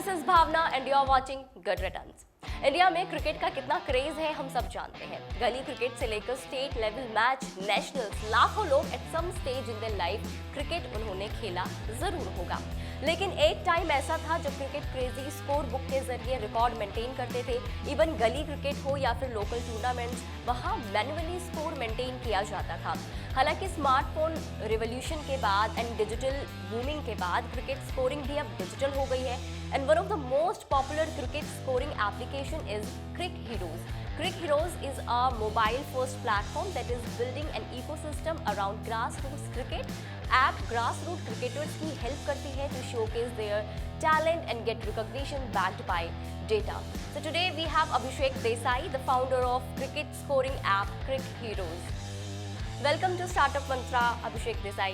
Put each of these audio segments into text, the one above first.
This is Bhavna and you are watching Good Returns. India में cricket का कितना craze है हम सब जानते हैं। गली क्रिकेट से लेकर स्टेट लेवल मैच, नेशनल्स, लाखों लोग at some stage in their life cricket उन्होंने खेला जरूर होगा। लेकिन एक टाइम ऐसा था जब क्रिकेट क्रेजी स्कोर बुक के जरिए रिकॉर्ड मेंटेन करते थे। इवन गली क्रिकेट हो या फिर लोकल टूर्नामेंट्स, वहां मैन्युअली स्कोर मेंटेन किया जाता था। हालांकि स्मार्टफोन रिवॉल्यूशन के बाद एंड डिजिटल बूमिंग के बाद क्रिकेट स्कोरिंग भी अब डिजिटल हो गई है। And one of the most popular cricket scoring application is CricHeroes. Crick Heroes is a mobile-first platform that is building an ecosystem around grassroots cricket. App grassroots cricketers की help करती है to showcase their talent and get recognition backed by data. So today we have Abhishek Desai, the founder of cricket scoring app Crick Heroes. Welcome to Startup Mantra, Abhishek Desai.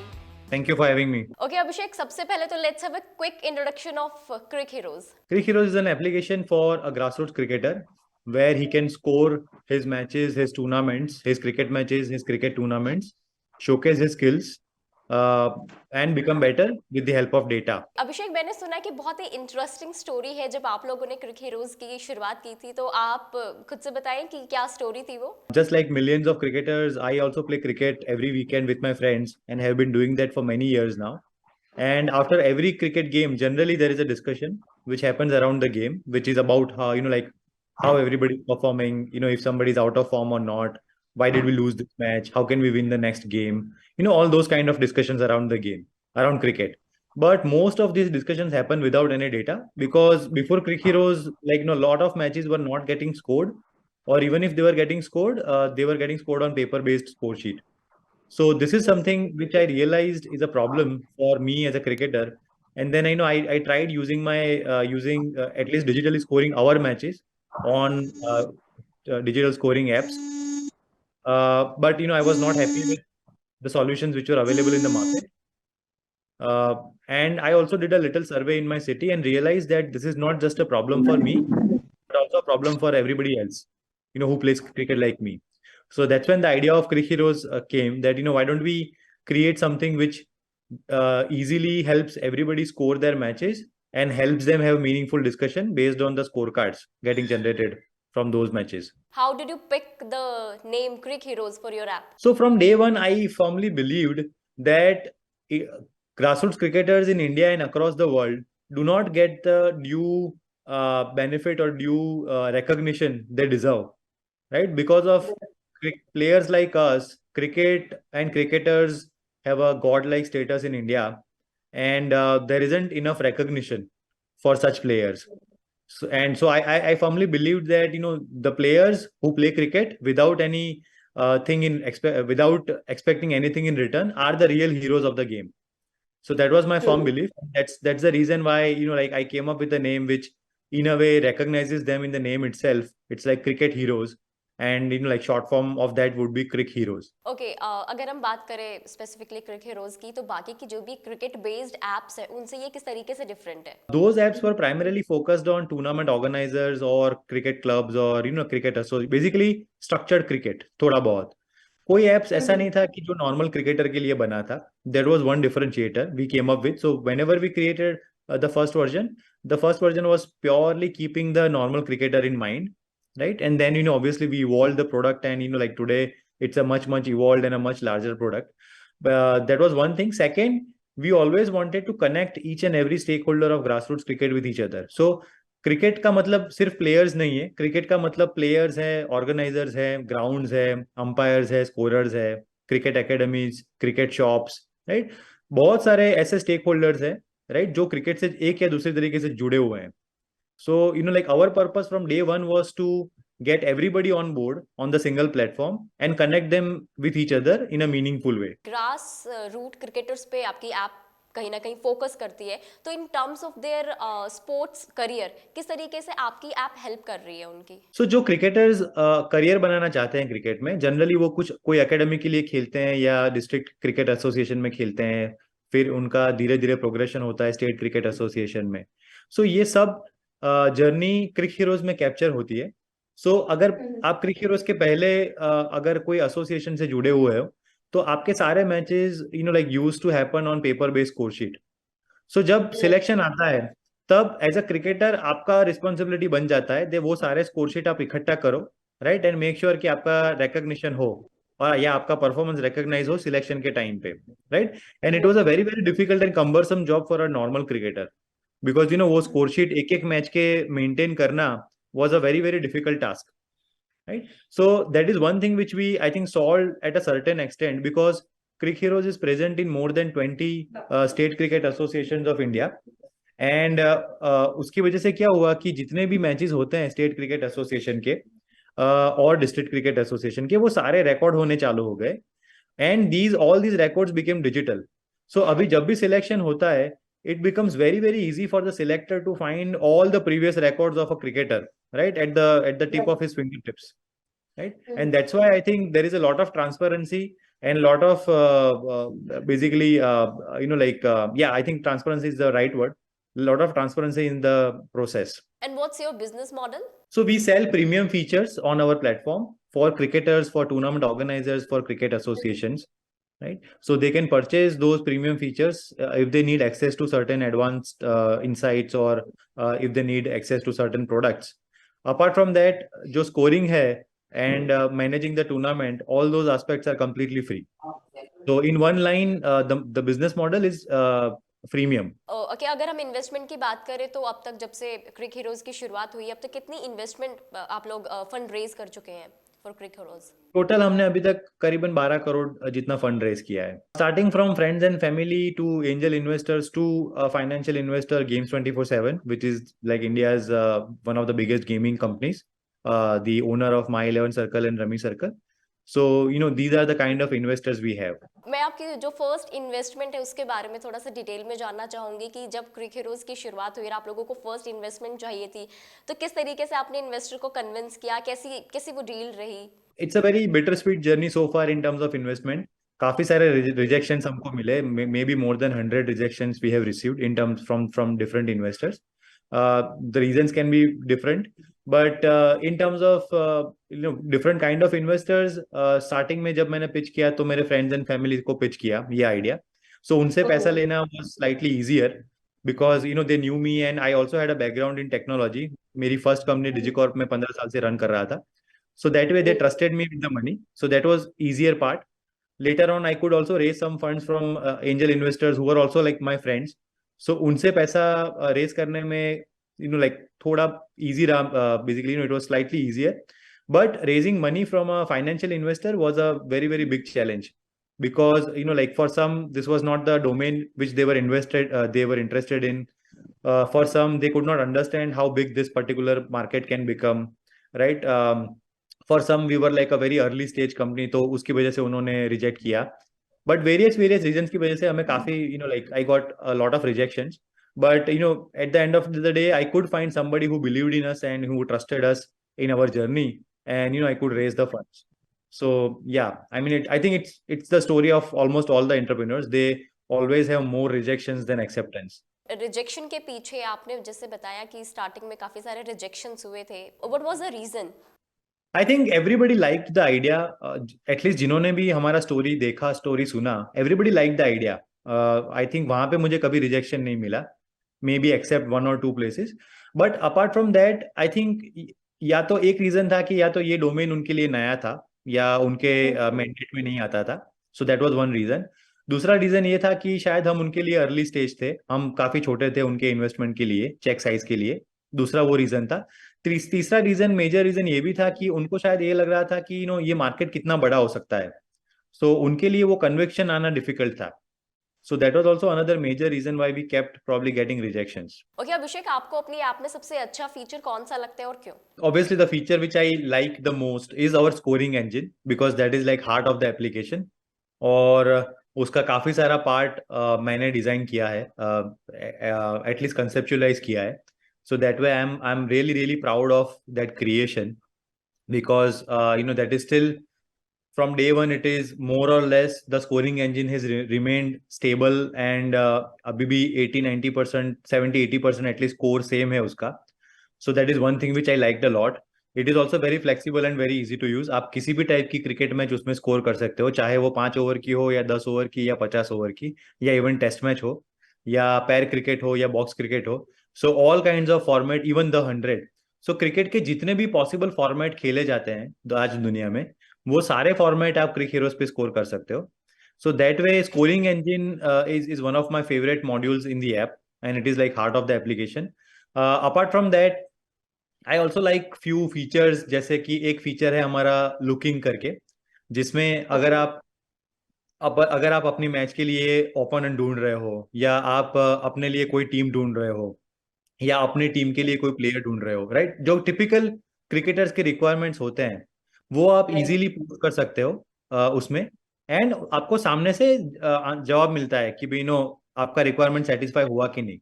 Thank you for having me. Okay, Abhishek, सबसे पहले तो let's have a quick introduction of Crick Heroes. Crick Heroes is an application for a grassroots cricketer where he can score his matches, his tournaments, his cricket matches, his cricket tournaments, showcase his skills, and become better with the help of data. अभिषेक, मैंने सुना कि बहुत ही interesting story है जब आप लोगों ने क्रिक heroes की शुरुआत की थी, तो आप खुद से बताएं कि क्या स्टोरी थी वो? Just like millions of cricketers, I also play cricket every weekend with my friends and have been doing that for many years now. And after every cricket game, generally there is a discussion which happens around the game, which is about how, like how everybody's performing, if somebody's out of form or not, why did we lose this match, how can we win the next game, all those kind of discussions around the game, around cricket. But most of these discussions happen without any data, because before Crick Heroes, a lot of matches were not getting scored, or even if they were getting scored, they were getting scored on paper-based score sheet. So this is something which I realized is a problem for me as a cricketer. And then I tried using my at least digitally scoring our matches on digital scoring apps. But I was not happy with the solutions which were available in the market. And I also did a little survey in my city and realized that this is not just a problem for me, but also a problem for everybody else, who plays cricket like me. So that's when the idea of Crick Heroes came, that, why don't we create something which easily helps everybody score their matches and helps them have meaningful discussion based on the scorecards getting generated from those matches. How did you pick the name Crick Heroes for your app? So from day one, I firmly believed that grassroots cricketers in India and across the world do not get the due benefit or due recognition they deserve, right? Because of players like us, cricket and cricketers have a godlike status in India, and there isn't enough recognition for such players. So I firmly believed that the players who play cricket without any without expecting anything in return are the real heroes of the game. So that was my firm belief. That's the reason why I came up with a name which in a way recognizes them in the name itself. It's like Cricket Heroes. And short form of that would be Crick Heroes. Okay, अगर हम बात करें specifically Crick Heroes की, तो बाकी की जो भी cricket based apps है, उनसे ये किस तरीके से different है? Those apps were primarily focused on tournament organizers or cricket clubs or cricketers. So basically structured cricket, थोड़ा बहुत. कोई apps ऐसा नहीं था कि जो normal cricketer के लिए बना था. There was one differentiator we came up with. So whenever we created the first version was purely keeping the normal cricketer in mind. Right. And then, obviously we evolved the product, and, today it's a much evolved and a much larger product. That was one thing. Second, we always wanted to connect each and every stakeholder of grassroots cricket with each other. So cricket का मतलब सिर्फ players नहीं है. Cricket का मतलब players है, organizers है, grounds है, umpires है, scorers है, cricket academies, cricket shops, right? बहुत सारे ऐसे stakeholders हैं, right, जो cricket से एक या दूसरे तरीके से जुड़े हुए हैं. So, our purpose from day one was to get everybody on board on the single platform and connect them with each other in a meaningful way. Grass root cricketers पे आपकी ऐप कहीं ना कहीं फोकस करती है, तो इन terms of their sports career किस तरीके से आपकी ऐप हेल्प कर रही है उनकी? So, जो क्रिकेटर्स करियर बनाना चाहते हैं क्रिकेट में, जनरली वो कोई एकेडमी के लिए खेलते हैं या डिस्ट्रिक्ट क्रिकेट एसोसिएशन में खेलते हैं, फिर उनका धीरे धीरे प्रोग्रेशन होता है स्टेट क्रिकेट एसोसिएशन में. सो ये सब जर्नी क्रिक हीरोज में कैप्चर होती है. सो अगर आप क्रिक हीरोज के पहले अगर कोई एसोसिएशन से जुड़े हुए हो, तो आपके सारे matches used to happen on paper based score sheet. So जब सिलेक्शन आता है तब एज अ क्रिकेटर आपका रिस्पॉन्सिबिलिटी बन जाता है दे वो सारे स्कोरशीट आप इकट्ठा करो, राइट, एंड मेक श्योर कि आपका रिकग्निशन हो और या आपका परफॉर्मेंस रिकॉग्नाइज हो सिलेक्शन के टाइम पे, right. And it was a very very difficult and cumbersome job for a normal cricketer, because वो स्कोरशीट एक एक मैच के मेंटेन करना was a very very difficult task, right? So that is one thing which we I think solved at a certain extent, because Crick Heroes is present in more than 20 state cricket associations of India. And उसकी वजह से क्या हुआ कि जितने भी matches होते हैं स्टेट क्रिकेट एसोसिएशन के और डिस्ट्रिक्ट क्रिकेट एसोसिएशन के, वो सारे रिकॉर्ड होने चालू हो गए, and these all these records became digital. So अभी जब भी सिलेक्शन होता है, it becomes very very easy for the selector to find all the previous records of a cricketer, right, at the tip of his fingertips, right? And that's why I think there is a lot of transparency and lot of basically yeah, I think transparency is the right word, a lot of transparency in the process. And what's your business model? So we sell premium features on our platform for cricketers, for tournament organizers, for cricket associations, right? So they can purchase those premium features if they need access to certain advanced insights, or if they need access to certain products. Apart from that, जो scoring है and managing the tournament, all those aspects are completely free. So in one line, the business model is freemium. Okay, अगर हम investment की बात करें तो अब तक जब से क्रिक हीरोज की शुरुआत हुई अब तक कितनी इन्वेस्टमेंट आप लोग फंड रेज कर चुके हैं फॉर क्रिक हीरोज? टोटल हमने अभी तक करीबन 12 करोड़ जितना फंड रेज किया है, starting from friends and family to angel investors to financial investor, games 24/7 which is like India's one of the biggest gaming companies, the owner of My 11 Circle and Rummy Circle. So these are the kind of investors we have. मैं आपकी जो first investment है उसके बारे में थोड़ा सा detail में जानना चाहूंगी कि जब क्रिक हीरोज की शुरुआत हुई और आप लोगों को फर्स्ट इन्वेस्टमेंट चाहिए थी, तो किस तरीके से आपने इन्वेस्टर को कन्विंस किया, कैसी कैसी वो डील रही? It's a very bitter sweet journey so far in terms of investment. काफी सारे रिजेक्शंस हमको मिले, maybe more than 100 rejections we have received in terms from different investors. The reasons can be different, but in terms of different kind of investors, starting में जब मैंने pitch किया तो मेरे फ्रेंड्स एंड फैमिली को pitch किया ये idea, सो उनसे पैसा लेना was slightly easier because they knew me and I also had a background in technology. मेरी फर्स्ट कंपनी डिजिकॉर्प में 15 साल से रन कर रहा था, so that way they trusted me with the money, so that was easier part. Later on I could also raise some funds from angel investors who were also like my friends. So उनसे पैसा raise करने में like थोड़ा easy रहा, basically it was slightly easier, but raising money from a financial investor was a very very big challenge, because like for some this was not the domain which they were interested in. For some they could not understand how big this particular market can become, right? For some we were like a very early stage company, तो उसकी वजह से उन्होंने reject किया. But various reasons की वजह से हमें काफी like I got a lot of rejections, but at the end of the day I could find somebody who believed in us and who trusted us in our journey, and I could raise the funds. So yeah, I mean I think it's the story of almost all the entrepreneurs. They always have more rejections than acceptance. Rejection के पीछे आपने जैसे बताया कि starting में काफी सारे rejections हुए थे, what was the reason? I think everybody liked the idea, at least जिन्होंने भी हमारा स्टोरी देखा, स्टोरी सुना, everybody liked the idea. I think वहां पे मुझे कभी रिजेक्शन नहीं मिला, maybe except 1 or 2 places. But apart from that, I think या तो एक रीजन था कि या तो ये डोमेन उनके लिए नया था या उनके मैंडेट में नहीं आता था, so that was one reason. दूसरा रीजन ये था कि शायद हम उनके लिए अर्ली स्टेज थे, हम काफी छोटे थे उनके इन्वेस्टमेंट के लिए, चेक साइज के लिए. दूसरा वो रीजन था. तीसरा रीजन, मेजर रीजन ये भी था कि उनको शायद ये लग रहा था कि ये मार्केट कितना बड़ा हो सकता है, सो उनके लिए वो कन्विक्शन आना डिफिकल्ट था. So that was also another major reason why we kept probably getting rejections. Okay, अभिषेक, आपको अपनी ऐप में सबसे अच्छा फीचर कौन सा लगता है और क्यों? Obviously the feature which I like the most is our scoring engine, because that is like heart of the application. और उसका काफी सारा पार्ट मैंने डिजाइन किया है, एटलीस्ट कंसेप्चुअलाइज किया है. So that way I'm really proud of that creation, because that is still from day one it is more or less the scoring engine has remained stable, and अभी भी 80-90%, 70-80% at least score same है उसका. So that is one thing which I liked a lot. It is also very flexible and very easy to use. आप किसी भी type की cricket match उसमें score कर सकते हो, चाहे वो 5 ओवर की हो या 10 ओवर की या 50 ओवर की, या इवन टेस्ट मैच हो या पैर क्रिकेट हो या बॉक्स क्रिकेट हो. So all kinds of format, even the 100। So cricket के जितने भी पॉसिबल फॉर्मेट खेले जाते हैं आज दुनिया में, वो सारे फॉर्मेट आप क्रिक हीरोज पे स्कोर कर सकते हो. So that way, scoring engine is one of my favorite modules in the app, and it is like heart of the application. Apart from that, I also like few features, जैसे कि एक feature है हमारा looking करके, जिसमें अगर आप अपनी मैच के लिए ओपोनेंट ढूंढ रहे हो, या आप अपने लिए कोई टीम ढूंढ रहे हो, या अपनी टीम के लिए कोई प्लेयर ढूंढ रहे हो, राइट, जो टिपिकल क्रिकेटर्स के रिक्वायरमेंट्स होते हैं, वो आप इजीली पूछ कर सकते हो उसमें, एंड आपको सामने से जवाब मिलता है कि भाई नो आपका रिक्वायरमेंट सेटिस्फाई हुआ कि नहीं.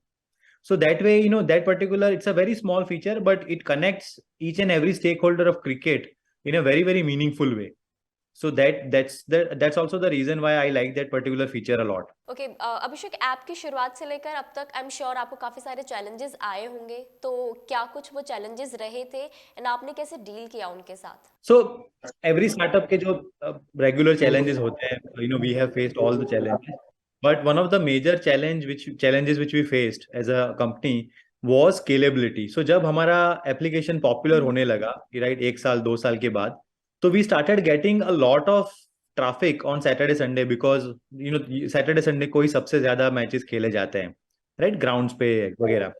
So that way, that particular, it's a very small feature, but it connects each and every stakeholder of cricket in a very, very meaningful way. So that's also the reason why I like that particular feature a lot. Okay Abhishek, app की शुरुआत से लेकर अब तक I am sure आपको काफ़ी सारे challenges आए होंगे, तो क्या कुछ वो चैलेंजेस रहे थे एंड आपने कैसे डील किया उनके साथ? So every startup के जो regular challenges होते हैं, we have faced all the challenges, but one of the major challenges which we faced as a company was scalability. So जब हमारा application popular होने लगा, right, 1 साल 2 साल के बाद, तो we started getting a lot of traffic on Saturday Sunday, because Saturday Sunday को ही सबसे ज्यादा मैचेस खेले जाते हैं, right, ग्राउंड्स पे वगैरह.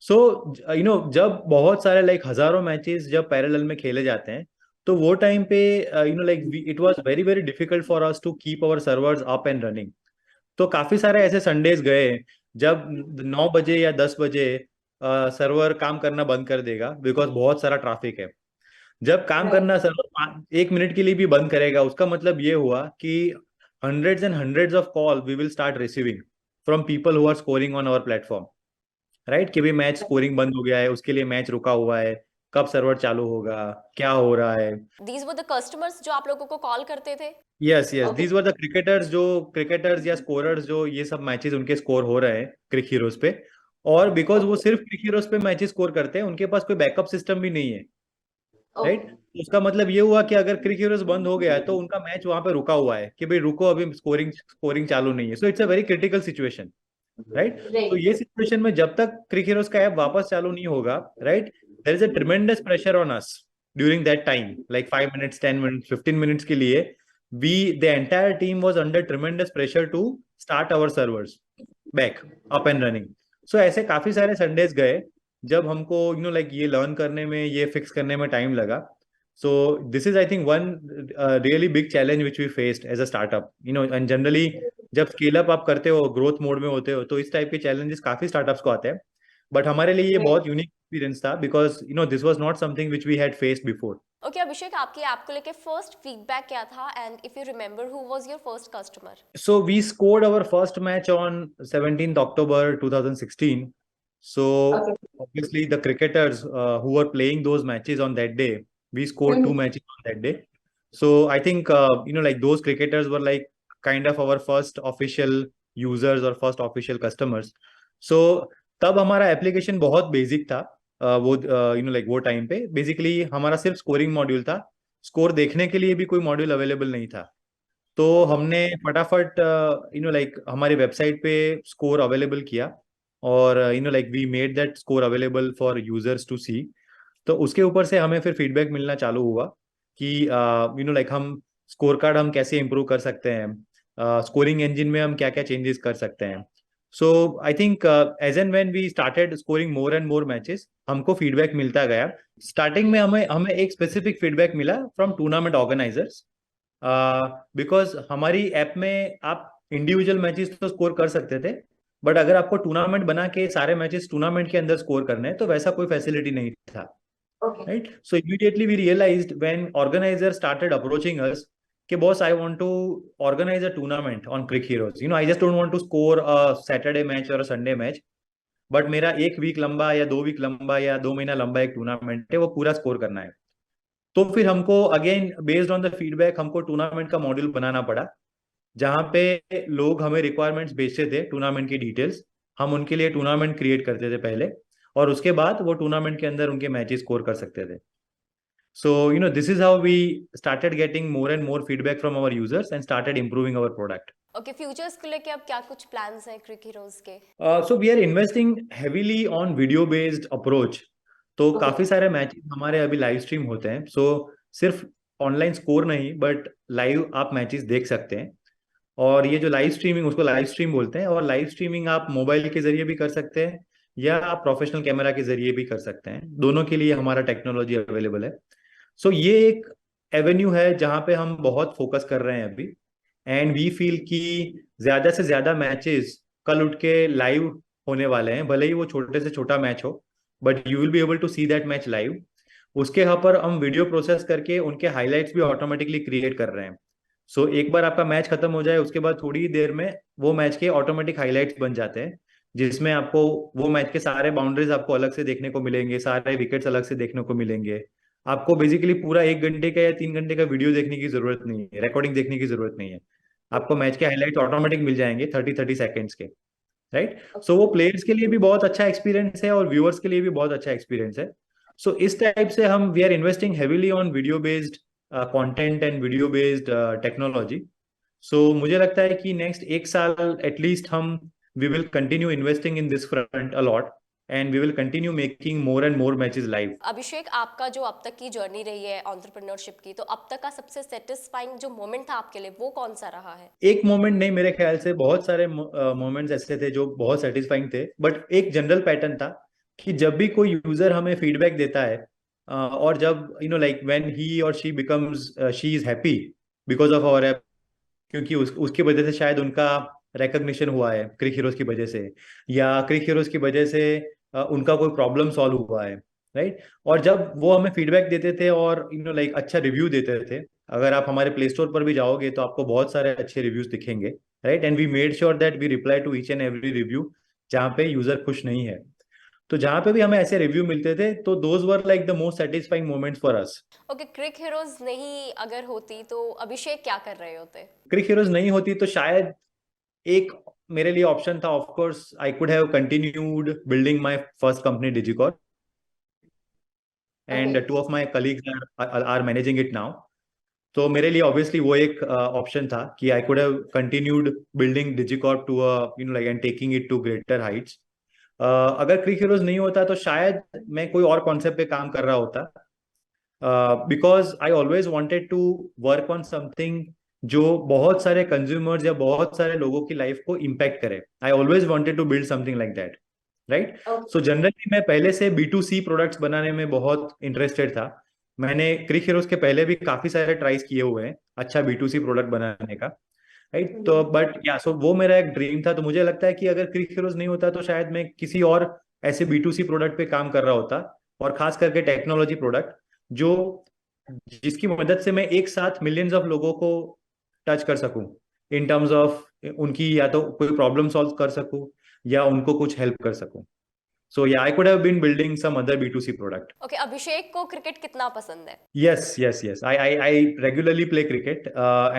सो जब बहुत सारे लाइक हजारों मैचेस जब पैरेलल में खेले जाते हैं, तो वो टाइम पे it was very very difficult for us to keep our servers up and running. तो काफी सारे ऐसे संडेज गए जब 9 बजे या 10 बजे सर्वर काम करना बंद कर देगा, बिकॉज बहुत सारा ट्रैफिक है. जब काम करना सर्वर 1 मिनट के लिए भी बंद करेगा, उसका मतलब ये हुआ कि hundreds and hundreds of call we will start receiving from people who are scoring on our platform, right, कि भाई मैच स्कोरिंग बंद हो गया है, उसके लिए मैच रुका हुआ है, कब सर्वर चालू होगा, क्या हो रहा है. दीज वर द कस्टमर्स जो आप लोगों को कॉल करते थे? Yes yes, these were the cricketers या स्कोरर्स जो ये सब मैचेस उनके स्कोर हो रहे हैं क्रिक हीरोज पे. और बिकॉज वो सिर्फ क्रिक हीरोज पे मैचेस स्कोर करते हैं, उनके पास कोई बैकअप सिस्टम भी नहीं है, राइट. उसका मतलब ये हुआ कि अगर क्रिक हीरोज बंद हो गया तो उनका मैच वहां पे रुका हुआ है कि भाई रुको, अभी स्कोरिंग चालू नहीं है. So it's a very critical situation, right. तो ये सिचुएशन में जब तक क्रिक हीरोज का ऐप वापस चालू नहीं होगा, right, there is a tremendous pressure on us during that time, like 5 minutes 10 minutes 15 minutes के लिए the entire team was under tremendous pressure to start our servers back up and running. So ऐसे काफी सारे Sundays गए जब हमको like ये learn करने में, ये फिक्स करने में टाइम लगा. So this is I think one really big challenge which we faced as a startup, and generally जब स्केल अप आप करते हो, ग्रोथ मोड में होते हो, तो इस टाइप के चैलेंजेस काफी स्टार्टअप्स को आते हैं. बट हमारे लिए ये बहुत यूनिक एक्सपीरियंस था, because this was not something which we had faced before. Okay Abhishek, आपकी ऐप को लेके फर्स्ट फीडबैक क्या था, and if you remember who was your first customer? So we scored our first match on 17th October 2016. So obviously the cricketers who were playing those matches on that day, we scored 2 matches on that day. So I think like those cricketers were like kind of our first official users or first official customers. So तब हमारा application बहुत basic था. वो like वो time पे basically हमारा सिर्फ scoring module था. स्कोर देखने के लिए भी कोई मॉड्यूल अवेलेबल नहीं था. तो हमने फटाफट लाइक हमारी वेबसाइट पे स्कोर अवेलेबल किया, और like we made that score available for users to see. तो उसके ऊपर से हमें फिर फीडबैक मिलना चालू हुआ कि लाइक हम स्कोर कार्ड हम कैसे इम्प्रूव कर सकते हैं, स्कोरिंग इंजन में हम क्या क्या चेंजेस कर सकते हैं. So I think as and when we started scoring more and more matches, हमको फीडबैक मिलता गया. स्टार्टिंग में हमें एक स्पेसिफिक फीडबैक मिला फ्रॉम टूर्नामेंट ऑर्गेनाइजर्स, बिकॉज हमारी ऐप में आप इंडिविजुअल मैचेस तो स्कोर कर सकते थे, बट अगर आपको टूर्नामेंट बना के सारे मैचेस टूर्नामेंट के अंदर स्कोर करने हैं, तो वैसा कोई फैसिलिटी नहीं था, right. So immediately we realised when organiser started approaching us कि boss, I want to organise a tournament on CricHeroes. I just don't want to score a Saturday match और a Sunday match, but मेरा 1 week लंबा या 2 week लंबा या 2 महीना लंबा एक टूर्नामेंट है, वो पूरा स्कोर करना है. तो फिर हमको again based on the feedback हमको टूर्नामेंट का मॉड्यूल बनाना पड़ा, जहां पे लोग हमें रिक्वायरमेंट्स भेजते थे, टूर्नामेंट की डिटेल्स, हम उनके लिए टूर्नामेंट क्रिएट करते थे पहले, और उसके बाद वो टूर्नामेंट के अंदर उनके मैचेस स्कोर कर सकते थे. So this is how we started getting more and more feedback from our users and started improving our product. Okay, futures को लेके अब क्या कुछ प्लान्स हैं क्रिक हीरोज के? So we are investing heavily on video based approach. तो काफी सारे मैचेस हमारे अभी लाइव स्ट्रीम होते हैं. सो सिर्फ ऑनलाइन स्कोर नहीं, बट लाइव आप मैचेस देख सकते हैं. और ये जो लाइव स्ट्रीमिंग, उसको लाइव स्ट्रीम बोलते हैं. और लाइव स्ट्रीमिंग आप मोबाइल के जरिए भी कर सकते हैं या आप प्रोफेशनल कैमरा के जरिए भी कर सकते हैं. दोनों के लिए हमारा टेक्नोलॉजी अवेलेबल है. सो ये एक एवेन्यू है जहाँ पे हम बहुत फोकस कर रहे हैं अभी. एंड वी फील कि ज्यादा से ज्यादा मैचेस कल उठ के लाइव होने वाले हैं, भले ही वो छोटे से छोटा मैच हो, but you will be able to see that match live. उसके यहाँ पर हम वीडियो प्रोसेस करके उनके हाईलाइट्स भी ऑटोमेटिकली क्रिएट कर रहे हैं. सो एक बार आपका मैच खत्म हो जाए, उसके बाद थोड़ी ही देर में वो मैच के ऑटोमेटिक हाईलाइट्स बन जाते हैं, जिसमें आपको वो मैच के सारे बाउंड्रीज आपको अलग से देखने को मिलेंगे, सारे विकेट्स अलग से देखने को मिलेंगे. आपको बेसिकली पूरा 1 घंटे का या 3 घंटे का वीडियो देखने की जरूरत नहीं है, रिकॉर्डिंग देखने की जरूरत नहीं है. आपको मैच के हाईलाइट ऑटोमेटिक मिल जाएंगे 30 सेकेंड्स के. राइट. सो वो प्लेयर्स के लिए भी बहुत अच्छा एक्सपीरियंस है और व्यूअर्स के लिए भी बहुत अच्छा एक्सपीरियंस है. सो इस टाइप से हम we are investing heavily on video based content and video based technology. So मुझे लगता है कि नेक्स्ट 1 साल एटलीस्ट हम we will continue investing in this front a lot and we will continue making more and more matches live. Abhishek, आपका जो अब तक की जर्नी रही है एंटरप्रेन्योरशिप की, तो अब तक का सबसे सेटिस्फाइंग जो मोमेंट था आपके लिए वो कौन सा रहा है? एक मोमेंट नहीं, मेरे ख्याल से बहुत सारे मोमेंट्स ऐसे थे जो बहुत सेटिस्फाइंग थे, बट एक जनरल पैटर्न था कि जब भी कोई यूजर हमें फीडबैक देता है और जब लाइक व्हेन ही और she becomes she is happy because of our app, क्योंकि उसकी वजह से शायद उनका रिकग्निशन हुआ है क्रिक हीरोज की वजह से, या क्रिक हीरोज की वजह से उनका कोई प्रॉब्लम सॉल्व हुआ है. राइट. और जब वो हमें फीडबैक देते थे और लाइक अच्छा रिव्यू देते थे, अगर आप हमारे प्ले स्टोर पर भी जाओगे तो आपको बहुत सारे अच्छे रिव्यूज दिखेंगे. Right. And we made sure that we reply to each and every review जहाँ पे यूजर खुश नहीं है. तो जहाँ पे भी हमें ऐसे रिव्यू मिलते थे, तो those were like the most satisfying moments for us. Okay, CricHeroes नहीं अगर होती तो अभिषेक क्या कर रहे होते? क्रिक हीरोज नहीं होती तो शायद एक मेरे लिए ऑप्शन था, of course I could have continued building my first company Digicorp, and two of my colleagues are managing it now. तो मेरे लिए ऑब्वियसली वो एक ऑप्शन था कि I could have continued building Digicorp to like and taking it to greater heights. अगर CricHeroes नहीं होता तो शायद मैं कोई और कॉन्सेप्ट पे काम कर रहा होता, because I always wanted to work on something जो बहुत सारे कंज्यूमर्स या बहुत सारे लोगों की लाइफ को इम्पैक्ट करे. I always wanted to build something like that. Right. So generally मैं पहले से B2C प्रोडक्ट्स बनाने में बहुत इंटरेस्टेड था. मैंने क्रिक हीरोज के पहले भी काफी सारे ट्राइज किए हुए हैं अच्छा B2C प्रोडक्ट बनाने का. राइट. तो बट या सो वो मेरा एक ड्रीम था. तो मुझे लगता है कि अगर क्रिक हीरोज नहीं होता तो शायद मैं किसी और ऐसे B2C प्रोडक्ट पे काम कर रहा होता, और खास करके टेक्नोलॉजी प्रोडक्ट जो जिसकी मदद से मैं एक साथ मिलियंस ऑफ लोगों को टच कर सकूं इन टर्म्स ऑफ उनकी या तो कोई प्रॉब्लम सॉल्व कर सकूं या उनको कुछ हेल्प कर सकूं. So yeah, I could have been building some other B2C product. Okay, Abhishek को क्रिकेट कितना पसंद है? Yes. I regularly play cricket,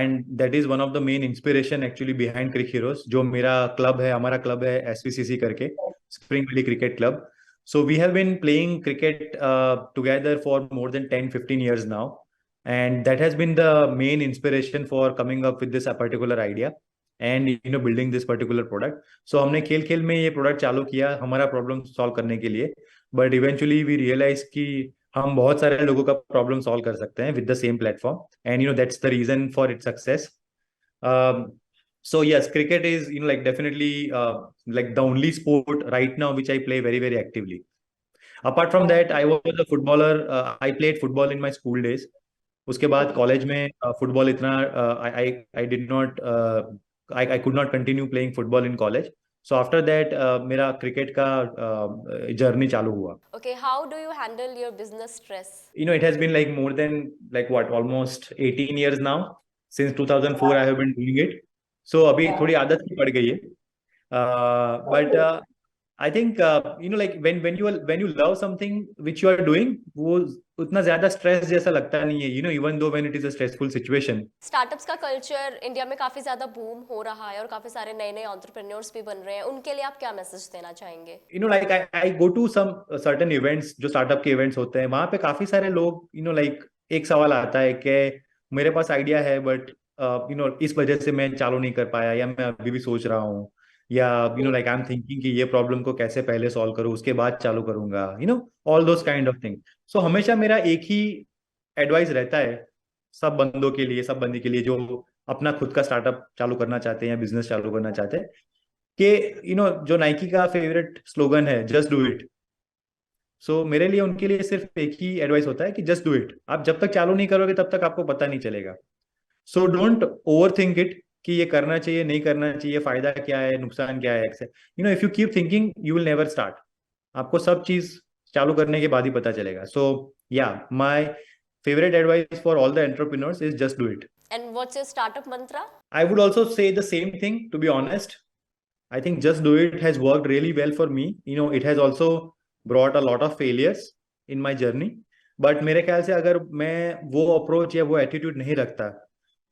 and that is one of the main inspiration actually behind Crick Heroes. जो मेरा club है, हमारा club है SVCC करके, Spring Valley Cricket Club. So we have been playing cricket together for more than 10-15 years now, and that has been the main inspiration for coming up with this particular idea and building this particular product. So हमने खेल खेल में ये product चालू किया हमारा problem solve करने के लिए, बट इवेंचुअली वी रियलाइज कि हम बहुत सारे लोगों का प्रॉब्लम सॉल्व कर सकते हैं with the same platform, and that's the reason for its success. So yes, cricket is like definitely like the only sport right now which I play very very actively. Apart from that, I was a footballer. I played football in my school days. उसके बाद college में football इतना I did not I could not continue playing football in college. So after that मेरा cricket का journey चालू हुआ. Okay, how do you handle your business stress? It has been like more than like what almost 18 years now. Since 2004 I have been doing it. So अभी थोड़ी आदत की पड़ गई है. But I think like when you love something which you are doing, वो उतना ज्यादा स्ट्रेस जैसा लगता नहीं है, even though when it is a stressful situation. Startups का कल्चर इंडिया में काफी ज्यादा बूम हो रहा है और काफी सारे नए नए एंटरप्रेन्योर्स भी बन रहे हैं, उनके लिए आप क्या मैसेज देना चाहेंगे? Like I go to some certain events, जो स्टार्टअप के इवेंट्स होते हैं, वहां पे काफी सारे लोग लाइक एक सवाल आता है कि मेरे पास आइडिया है बट इस वजह से मैं चालू नहीं कर पाया, या मैं अभी भी सोच रहा हूँ, या लाइक आई एम थिंकिंग कि ये प्रॉब्लम को कैसे पहले सॉल्व करूँ उसके बाद चालू करूंगा, all those kind of thing. So हमेशा मेरा एक ही एडवाइस रहता है सब बंदों के लिए, सब बंदी के लिए जो अपना खुद का स्टार्टअप चालू करना चाहते हैं या बिजनेस चालू करना चाहते हैं, कि जो नाइकी का फेवरेट स्लोगन है, जस्ट डू इट. सो मेरे लिए उनके लिए सिर्फ एक ही एडवाइस होता है कि जस्ट डू इट. आप जब तक चालू नहीं करोगे तब तक आपको पता नहीं चलेगा. So don't over think it कि ये करना चाहिए नहीं करना चाहिए, फायदा क्या है नुकसान क्या है. If you keep thinking you will never start. आपको सब चीज चालू करने के बाद ही पता चलेगा. सो या my favourite advice for all the entrepreneurs is just do it. And what's your startup Mantra? I would also say the same thing, to be honest. I think just do it has worked really well for me. It has also brought a lot of failures in my journey. But मेरे ख्याल से अगर मैं वो approach या वो attitude नहीं रखता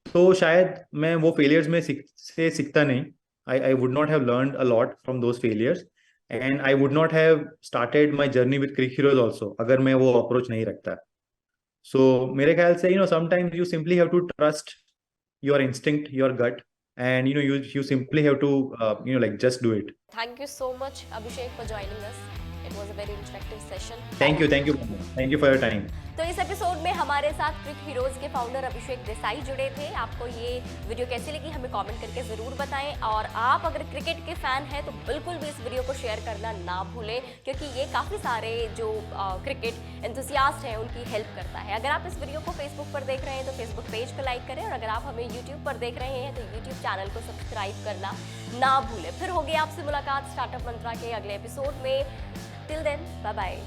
तो शायद मैं वो फेलियर्स में से सीखता नहीं. I would not have learned a lot from those failures, and I would not have started my journey with Crick Heroes also अगर मैं वो अप्रोच नहीं रखता. So मेरे ख्याल से sometimes you simply have to trust your instinct, your gut, and you simply have to like just do it. Thank you so much, Abhishek, for joining us. It was a very interactive session. Thank you for your time. तो इस episode में हमारे साथ क्रिक heroes के founder अभिषेक देसाई जुड़े थे. आपको ये वीडियो कैसी लगी हमें कमेंट करके ज़रूर बताएं, और आप अगर क्रिकेट के फ़ैन हैं तो बिल्कुल भी इस वीडियो को शेयर करना ना भूलें, क्योंकि ये काफ़ी सारे जो क्रिकेट एंथुसियास्ट हैं उनकी हेल्प करता है. अगर आप इस वीडियो को फेसबुक पर देख रहे हैं तो फेसबुक पेज को लाइक करें, और अगर आप हमें यूट्यूब पर देख रहे हैं तो यूट्यूब चैनल को सब्सक्राइब करना ना भूलें. फिर होगी आपसे मुलाकात स्टार्टअप मंत्रा के अगले एपिसोड में. Till then, bye bye.